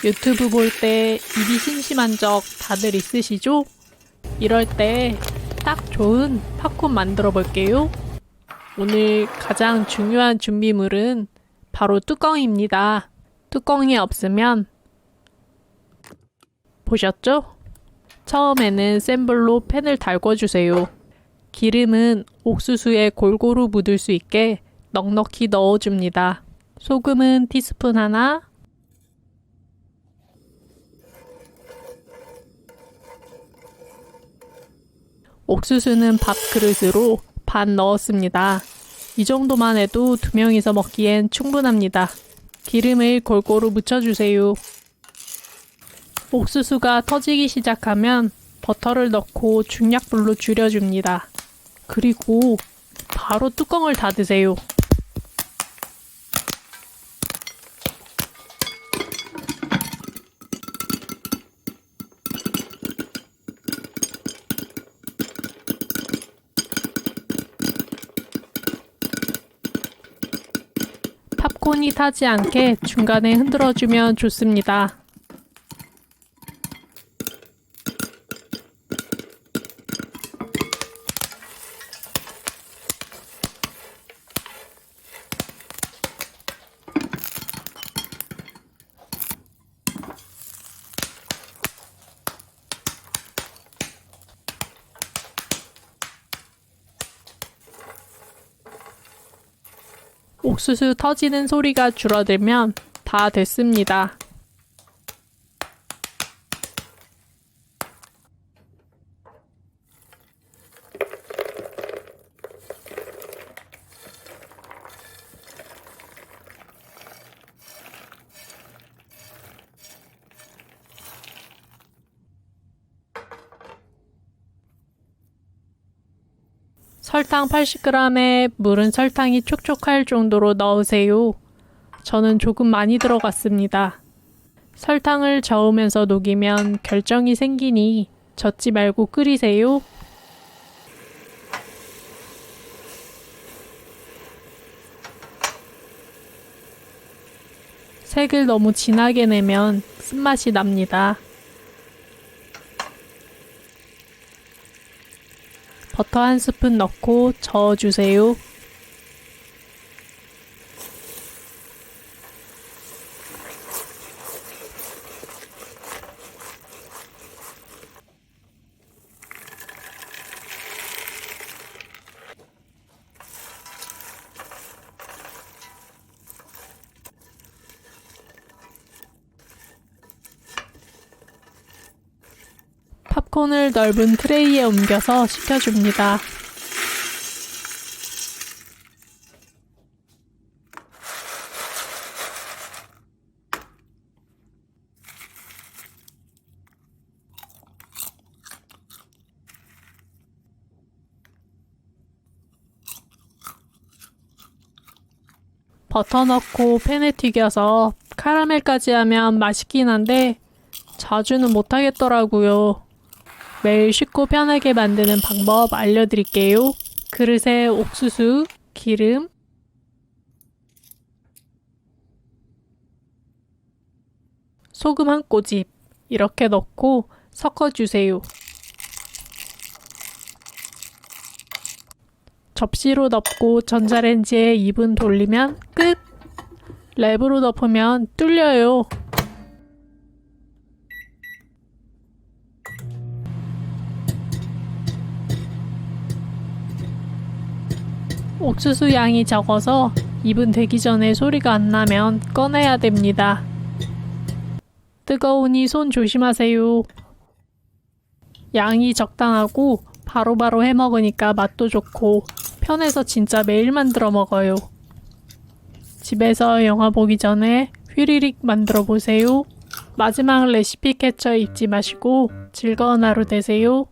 유튜브 볼 때 입이 심심한 적 다들 있으시죠? 이럴 때 딱 좋은 팝콘 만들어 볼게요. 오늘 가장 중요한 준비물은 바로 뚜껑입니다. 뚜껑이 없으면 보셨죠? 처음에는 센 불로 팬을 달궈주세요. 기름은 옥수수에 골고루 묻을 수 있게 넉넉히 넣어줍니다. 소금은 티스푼 하나, 옥수수는 밥그릇으로 반 넣었습니다. 이 정도만 해도 2명이서 먹기엔 충분합니다. 기름을 골고루 묻혀주세요. 옥수수가 터지기 시작하면 버터를 넣고 중약불로 줄여줍니다. 그리고 바로 뚜껑을 닫으세요. 팝콘이 타지 않게 중간에 흔들어주면 좋습니다. 옥수수 터지는 소리가 줄어들면 다 됐습니다. 설탕 80g에 물은 설탕이 촉촉할 정도로 넣으세요. 저는 조금 많이 들어갔습니다. 설탕을 저으면서 녹이면 결정이 생기니 젓지 말고 끓이세요. 색을 너무 진하게 내면 쓴맛이 납니다. 버터 1스푼 넣고 저어주세요. 팝콘을 넓은 트레이에 옮겨서 식혀줍니다. 버터 넣고 팬에 튀겨서 카라멜까지 하면 맛있긴 한데 자주는 못하겠더라고요. 매일 쉽고 편하게 만드는 방법 알려드릴게요. 그릇에 옥수수, 기름, 소금 한 꼬집 이렇게 넣고 섞어주세요. 접시로 덮고 전자레인지에 2분 돌리면 끝! 랩으로 덮으면 뚫려요. 옥수수 양이 적어서 2분 되기 전에 소리가 안 나면 꺼내야 됩니다. 뜨거우니 손 조심하세요. 양이 적당하고 바로바로 해 먹으니까 맛도 좋고 편해서 진짜 매일 만들어 먹어요. 집에서 영화 보기 전에 휘리릭 만들어 보세요. 마지막 레시피 캡처 잊지 마시고 즐거운 하루 되세요.